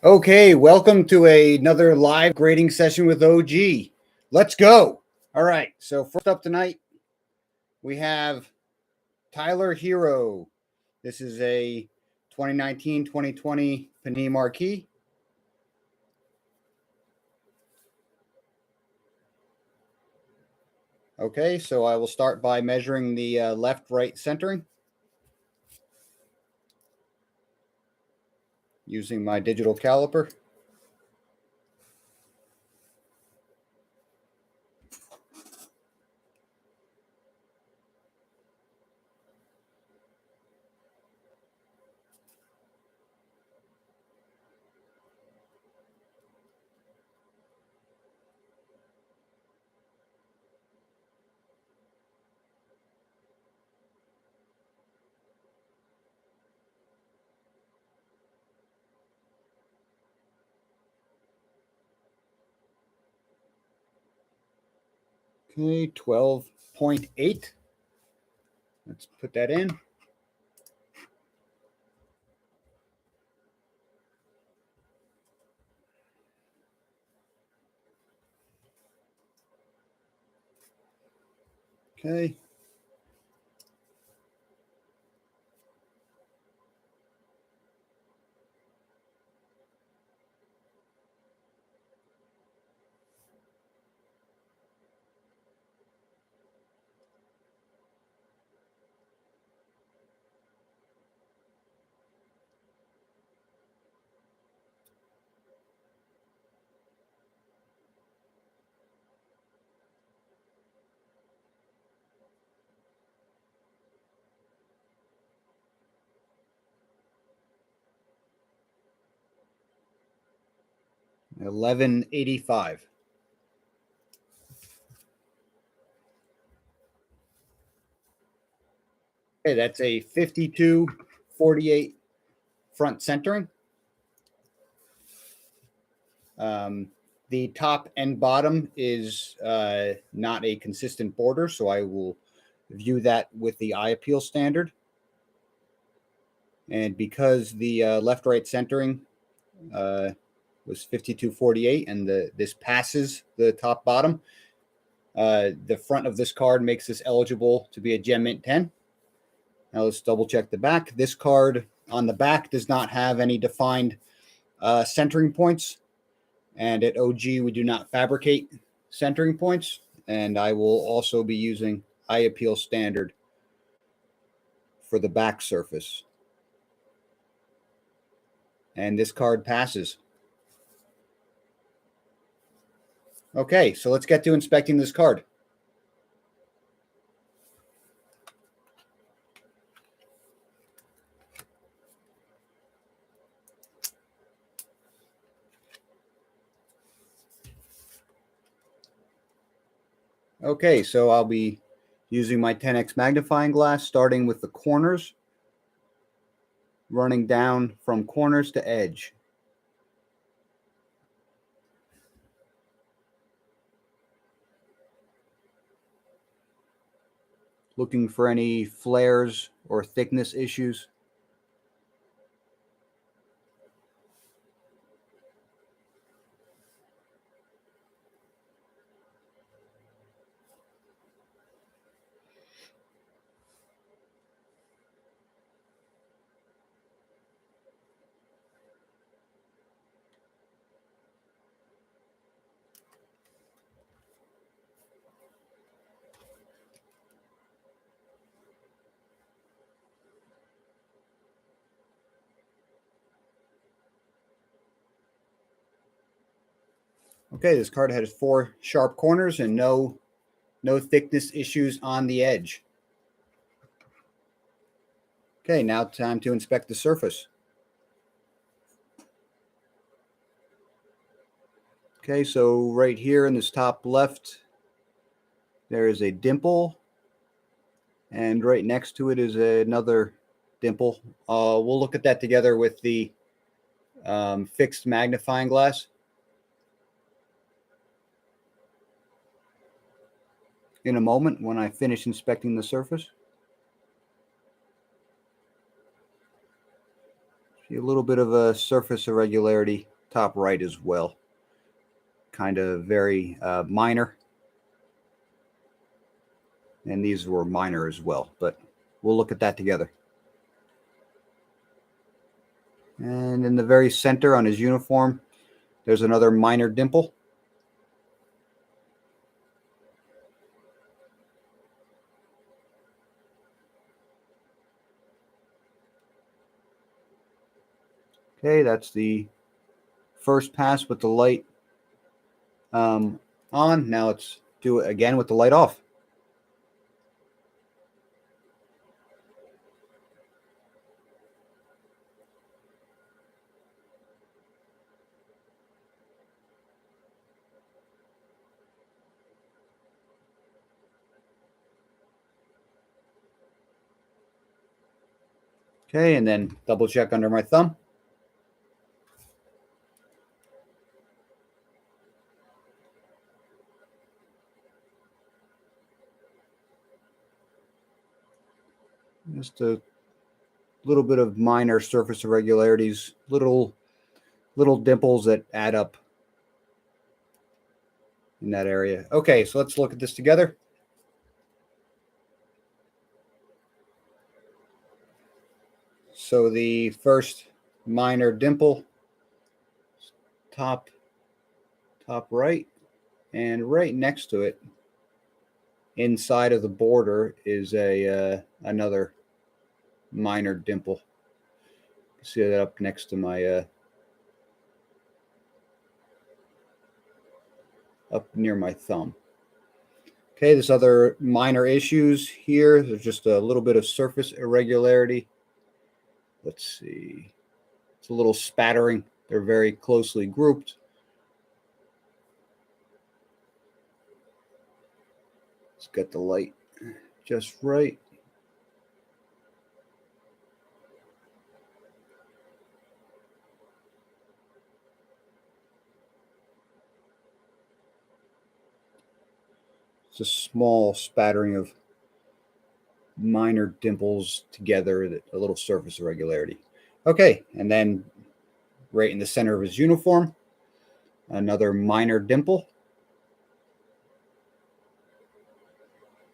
Okay, welcome to another live grading session with OG. Let's go. All right, so first up tonight, we have Tyler Herro. This is a 2019-2020 Panini Marquee. Okay, so I will start by measuring the left-right centering using my digital caliper. Okay, 12.8. Let's put that in. Okay. $11.85. Okay, that's a 52.48 front centering. The top and bottom is not a consistent border, so I will view that with the eye appeal standard. And because the left-right centering was 52.48 and this passes the top bottom, the front of this card makes this eligible to be a Gem Mint 10. Now let's double check the back. This card on the back does not have any defined centering points. And at OG, we do not fabricate centering points. And I will also be using eye appeal standard for the back surface. And this card passes. Okay, so let's get to inspecting this card. Okay, so I'll be using my 10x magnifying glass, starting with the corners, running down from corners to edge. Looking for any flares or thickness issues. Okay, this card has 4 sharp corners and no thickness issues on the edge. Okay, now time to inspect the surface. Okay, so right here in this top left, there is a dimple, and right next to it is another dimple. We'll look at that together with the fixed magnifying glass. In a moment when I finish inspecting the surface. See a little bit of a surface irregularity top right as well. Kind of very minor. And these were minor as well, but we'll look at that together. And in the very center on his uniform, there's another minor dimple. Okay, that's the first pass with the light on. Now let's do it again with the light off. Okay, and then double check under my thumb. Just a little bit of minor surface irregularities, little dimples that add up in that area. Okay, so let's look at this together. So the first minor dimple, top right, and right next to it, inside of the border, is a another minor dimple. See that up next to my up near my thumb. Okay, there's other minor issues here. There's just a little bit of surface irregularity. Let's see. It's a little spattering. They're very closely grouped. Let's get the light just right. It's a small spattering of minor dimples together, a little surface irregularity. Okay, and then right in the center of his uniform, another minor dimple.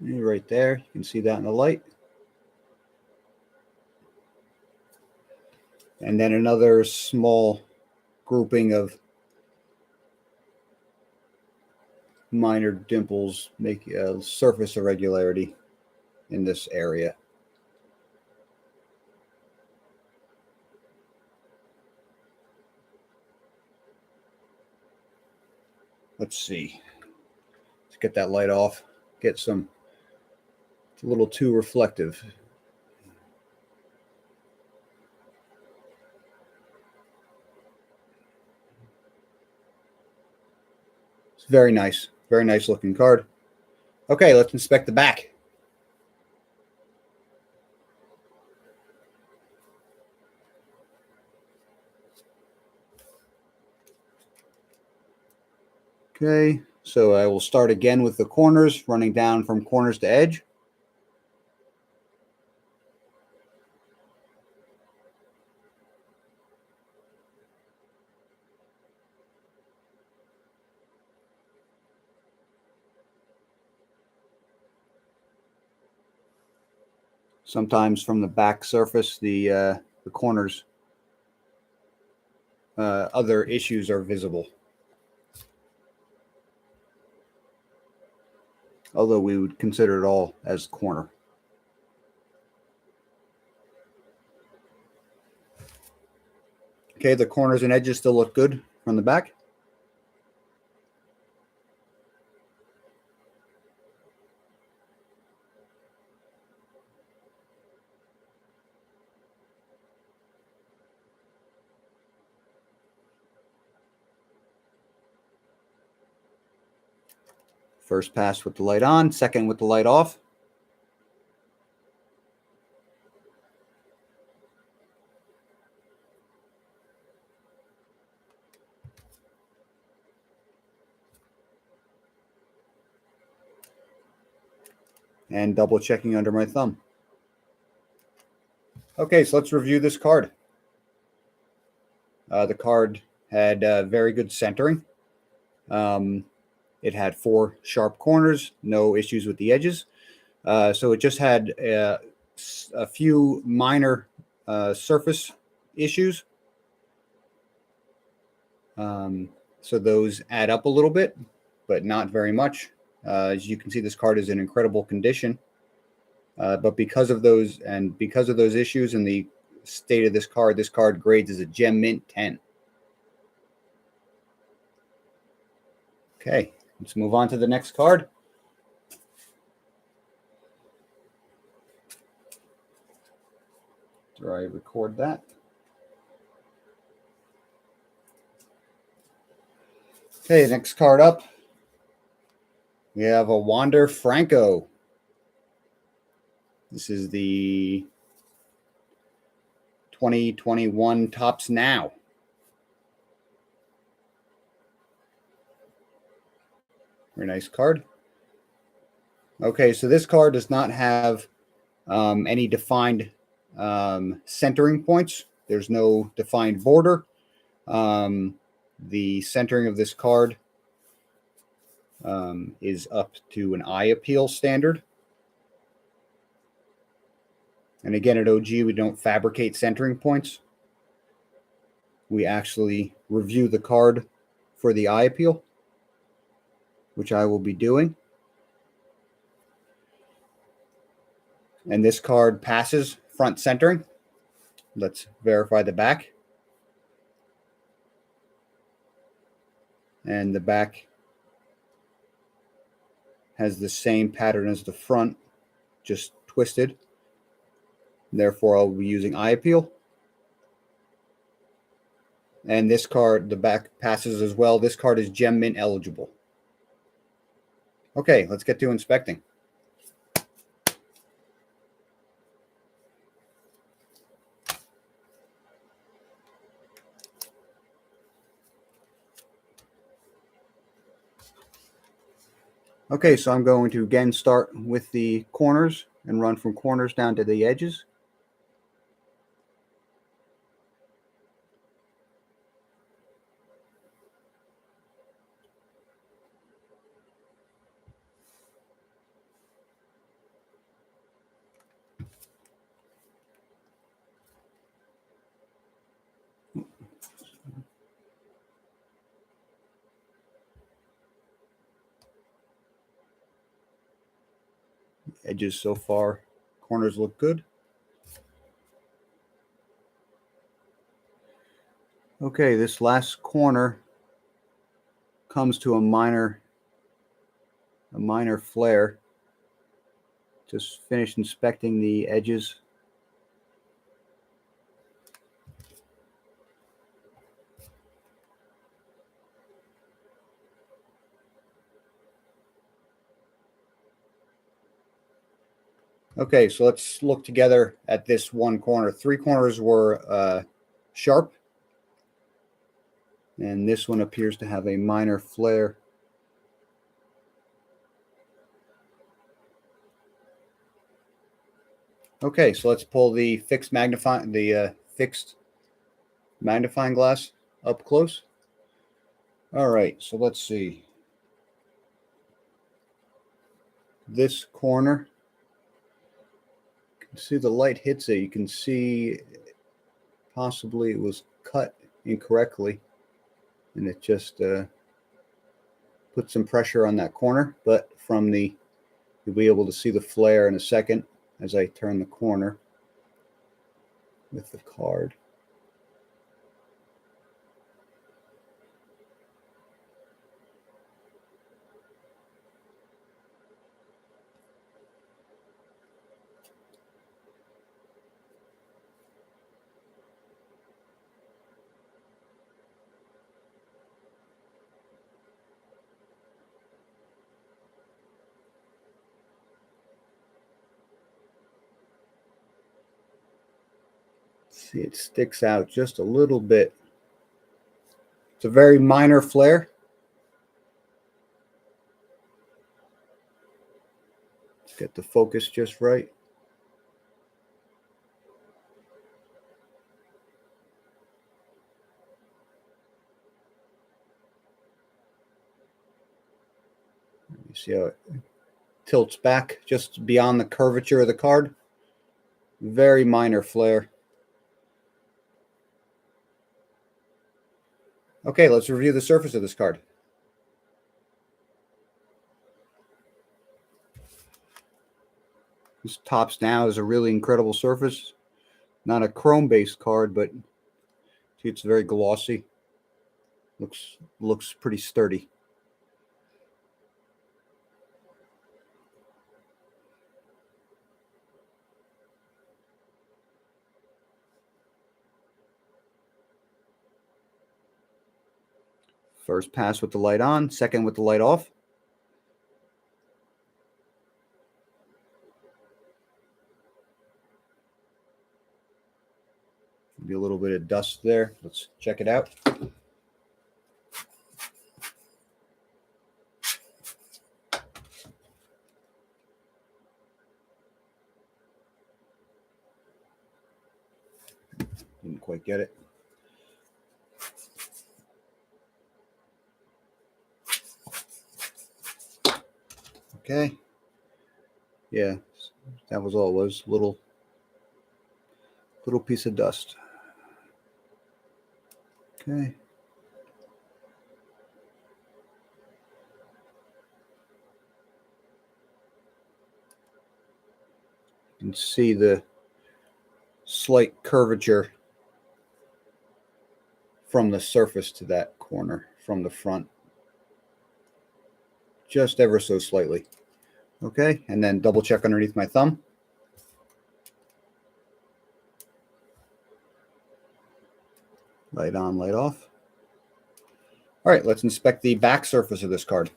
Right there, you can see that in the light. And then another small grouping of minor dimples make a surface irregularity in this area. Let's see. Let's get that light off. Get some. It's a little too reflective. It's very nice. Very nice looking card. Okay, let's inspect the back. Okay, so I will start again with the corners, running down from corners to edge. Sometimes from the back surface, the corners, other issues are visible. Although we would consider it all as corner. Okay, the corners and edges still look good from the back. First pass with the light on, second with the light off. And double checking under my thumb. Okay, so let's review this card. The card had very good centering. It had 4 sharp corners, no issues with the edges. So it just had a few minor surface issues. So those add up a little bit, but not very much. As you can see, this card is in incredible condition. But because of those issues and the state of this card grades as a gem mint 10. Okay, let's move on to the next card. Do I record that? Okay, next card up. We have a Wander Franco. This is the 2021 Topps Now. Very nice card. Okay, so this card does not have any defined centering points. There's no defined border. The centering of this card is up to an eye appeal standard. And again, at OG, we don't fabricate centering points. We actually review the card for the eye appeal, which I will be doing. And this card passes front centering. Let's verify the back. And the back has the same pattern as the front, just twisted. Therefore, I'll be using eye appeal. And this card, the back passes as well. This card is gem mint eligible. Okay, let's get to inspecting. Okay, so I'm going to again start with the corners and run from corners down to the edges. Edges so far, corners look good. Okay, this last corner comes to a minor flare. Just finished inspecting the edges. Okay, so let's look together at this one corner. 3 corners were sharp, and this one appears to have a minor flare. Okay, so let's pull the fixed magnifying glass up close. All right, so let's see. This corner, you can see the light hits it. You can see possibly it was cut incorrectly, and it just put some pressure on that corner. But from you'll be able to see the flare in a second as I turn the corner with the card. See, it sticks out just a little bit. It's a very minor flare. Let's get the focus just right. see how it tilts back just beyond the curvature of the card. Very minor flare. Okay, let's review the surface of this card. This tops now is a really incredible surface. Not a chrome-based card, but it's very glossy. Looks pretty sturdy. First pass with the light on, second with the light off. Be a little bit of dust there. Let's check it out. Didn't quite get it. Okay. Yeah, that was all it was. Little piece of dust. Okay. You can see the slight curvature from the surface to that corner from the front. Just ever so slightly. Okay, and then double check underneath my thumb. Light on, light off. All right, let's inspect the back surface of this card.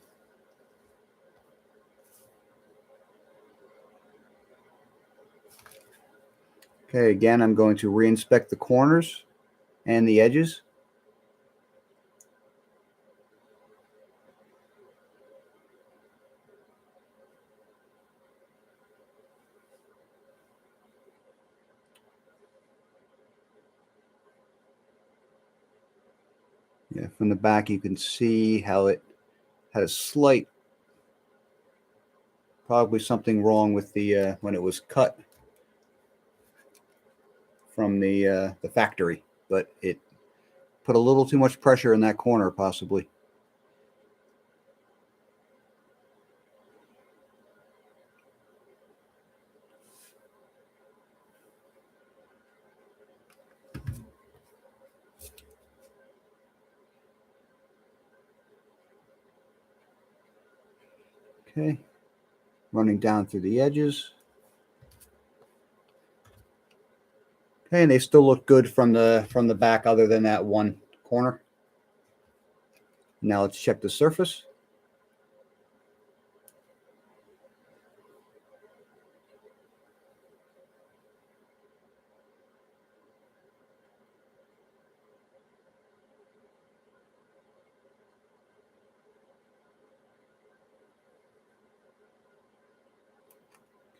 Okay, again, I'm going to reinspect the corners and the edges. Yeah, from the back you can see how it had a slight, probably something wrong with the when it was cut from the factory, but it put a little too much pressure in that corner possibly. Okay, running down through the edges. Okay, and they still look good from the back other than that one corner. Now let's check the surface.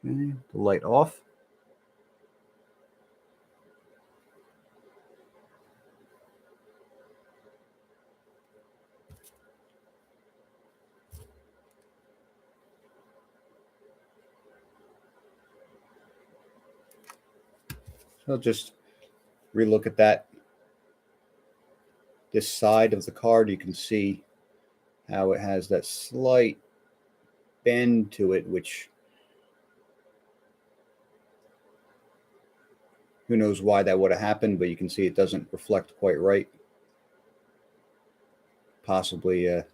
Okay, the light off. So I'll just relook at that. This side of the card, you can see how it has that slight bend to it, which who knows why that would have happened, but you can see it doesn't reflect quite right. Possibly a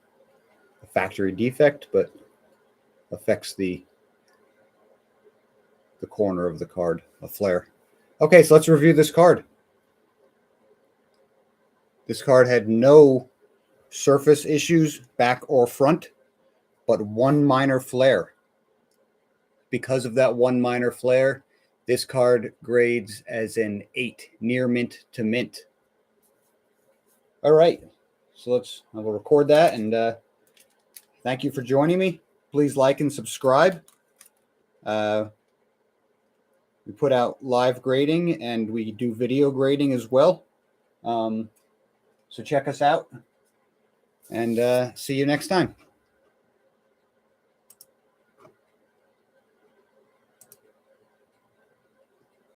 factory defect, but affects the corner of the card, a flare. Okay, so let's review this card. This card had no surface issues, back or front, but one minor flare. Because of that one minor flare, this card grades as an 8, near mint to mint. All right, so I will record that, and thank you for joining me. Please like and subscribe. We put out live grading, and we do video grading as well. So check us out, and see you next time.